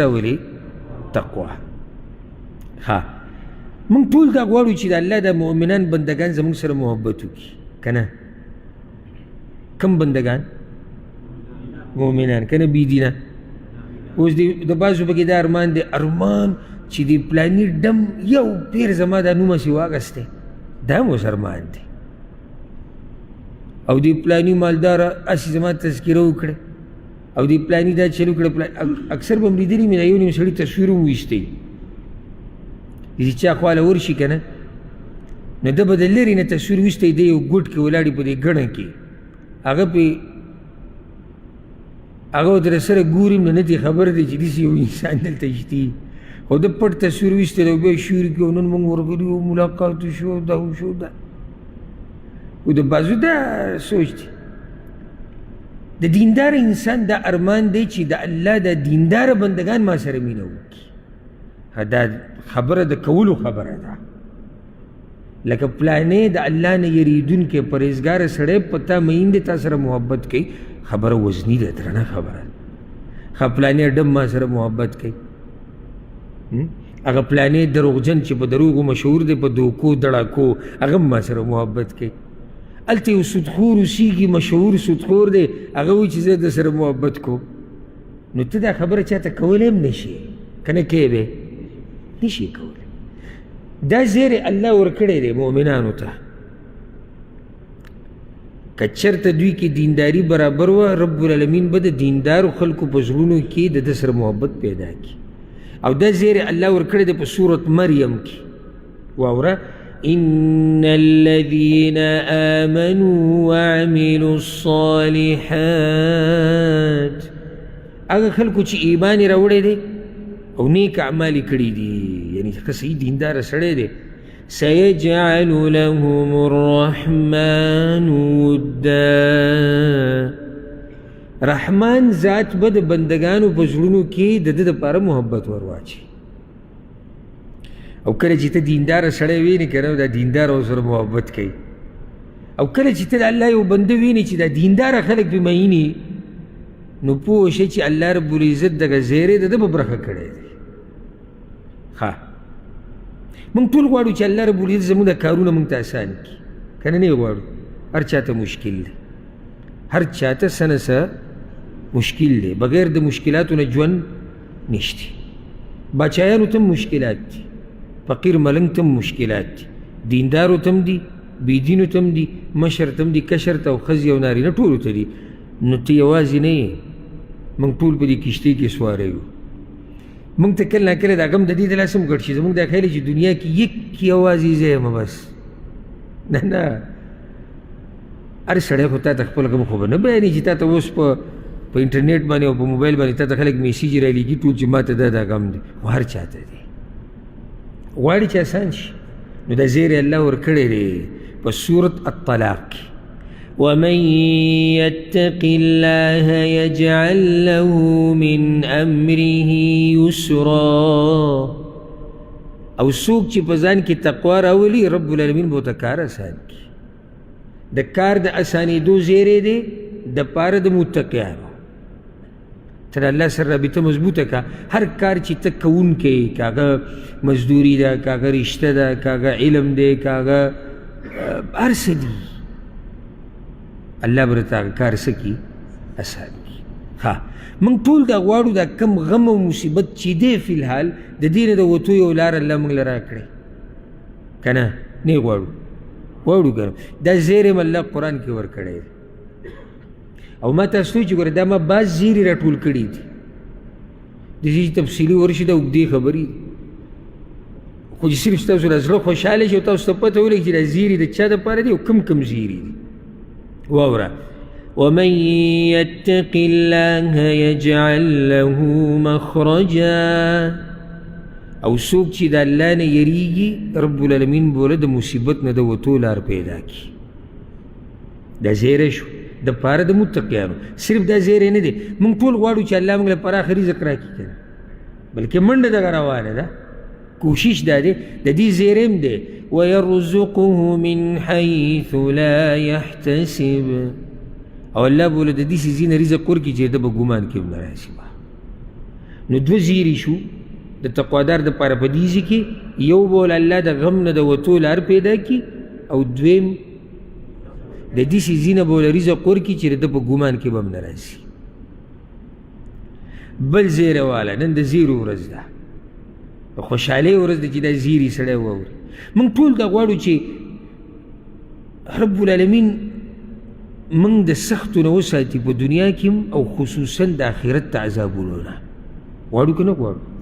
راولي تقوا. ها من طول دا غواړو چې د الله د مؤمنان بندگان زموږ سره محبت وکړي کنه. کم بندگان؟ مؤمنان کنه بی دینه. اوس د بعضو پکې دا ارمان دی، ارمان چې د پلاني ډم یو پیر زما دا نوم هسې واغستی، دا هم اوس ارمان دی. او د پلاني مالداره هسې زما تذکره وکړه او د پلاني دا چل وکړه. اکثر به م لیدلي مې یو نیم سړي تصویر هم ویستی چې چا خواله ورشي که نه نو ده به د لرې نه تصویر ویستی، دی یو ګوټ کې ولاړې په دې ګڼه کې، هغه پې هغه در سره ګوري نو نه دې خبر دی چې داسې یو انسان دلته شتي، خو ده پټ تصویر ویستی دی او بیا شعر کې نن موږ ورغلي وو ملاقات شو دا وشو دا. او د بعضو دا سوچ دی د دیندار انسان دا ارمان دی چې د الله د دیندار بندگان ما سره مینه وکړي. دا خبره د کولو خبره ده، لکه پلانې د الله نه یریدونکی پرهیزګاره سړی په تا مین دی، تا سره محبت کوي، خبره وزني ده، درنه خبره ده. ښه پلانې ډم ما سره محبت کوي، هغه پلانې دروغجن چې په دروغو مشهور دی، په دوکو دړاکو، هغه هم ما سره محبت کوي. هلته یو سودخور اوسېږي، مشهور سودخور دی، هغه وایي چې زه د سره محبت کوم. نو ته دا خبره چاته کولی هم نشي که نه کوې به نشي کولی. دا زیری الله ورکړی دی مؤمنانو ته. که چېرته دوی کې دینداري برابر وه، رب العالمین به د دیندارو خلکو په زړونو کې د ده سره محبت پیدا کړي. او دا زیری الله ورکړی دی په سورت مریم کې. واوره إن الذين آمنوا وعملوا الصالحات، هغه خلکو چې ایمان یې راوړی دی او نیک اعمال یې کړي دي، یعنی که صحیح دینداره سړی دی، سيجعل لهم الرحمن ودا، رحمان ذات به د بندگانو په زړونو کې د ده دپاره محبت ورواچي. او کله چې ته دینداره سړی وینې که نه دا دینداره ورسره محبت کوي، او کله چې ته د الله یو بنده وینې چې دا دینداره خلک پې مینې، نو پوه شئ چې الله رب العزت دغه زیری د ده په برخه کړی دی. ښه موږ ټول غواړو چې الله رب العزت زموږ د کارونه موږ ته اسان کړي که نه؟ نه یې غواړو. هر چاته مشکل دی، هر چاته څه نه څه مشکل دی، بغیر د مشکلاتو نه ژوند نشته. باچایانو ته مشکلات دي، فقیر ملنګ ته مشکلات دي، دیندارو ته دي، بېدینو ته دي، مشر ته دي، کشر ته او ښځې او نارینه ټولو ته دي. نو ته یوازې نه یې، موږ ټول په دې کشتۍ کې سواره یو. موږ ته کله نه کله دا غم د دې د لاسه هم ګډ شي، زموږ دا خیال چې دنیا کې یک یوازې زه یم بس. نه نه، هر سړی خو تا ته خپل غم خو به نه بیانوي چې تا ته اوس په انټرنیټ باندې او په موبایل باندې تا ته خلک میسیج رالیږي ټول چې ما ته دا غم دی، خو هر چا ته دی. غواړي چې اسان شي، نو دا زیری الله ورکړی دی په سورت الطلاق کې. ومن يتق الله يجعل له من امره يسرا، او څوک چې په ځان کې تقوا راولي رب العالمین به ورته کار اسان کړي. د کار د اسانېدو زیری دی د پاره د متقیانو. ته د الله سره رابطه مضبوطه که، هر کار چې ته کوونکی، که هغه مزدوري ده، که هغه رشته ده، که هغه علم دی، که هغه هر څه دي، الله به درته هغه کار څه کړي؟ اسان کړي. ښه موږ ټول دا غواړو دا کم غم او مصیبت چې دی فی الحال د دې نه د وتو یو لار الله موږ له راکړی که نه؟ نه یې غواړو، غواړو که دا زیری م الله قرآن کې ورکړی دی. او ما تاسو ته چې ګوره دا ما بعض زیرې راټول کړي دي، د دې تفصیلي ورشي دا اوږدې خبرې دي، خو چې صرف ستاسو د زړه خوشحاله شي او تاسو ته پته ولګي چې دا زیرې د چا دپاره دي او کم کم زیرې دي. واوره ومن يتق الله يجعل له مخرجا، او څوک چې د الله نه یریږي رب العالمین به له د مصیبت نه د وتو لار پیدا کړي. دا زیری شو د پاره د متقیانو. صرف دا زیری نه دی، موږ ټول غواړو چې الله موږ له پراخه رزق راکړي که نه، بلکې منډه دغه روانه ده. کوشش دا دی د دې زیری هم دی ويرزقه من حیث لا یحتسب، او الله به له د دې څیزي نه رزق ورکړي چې ده به ګمان کې هم نه راشي. نو دوه زیری شو د تقوادار دپاره په دې ځای کې یو به ول الله د غم نه د وتو لار پیدا کړي او دویم د داسې ځای نه به ول رزق ورکړي چې د ده په ګمان کې به هم نه راځي. بل زیری واله نن د زیرو ورځ ده، د خوشحالۍ ورځ ده چې دا زیري سړی واوري. موږ ټول دا غواړو چې رب العالمین موږ د سختو نه وساتي په دنیا کې او خصوصا د آخرت د عذابونو نه. غواړو که نه غواړو؟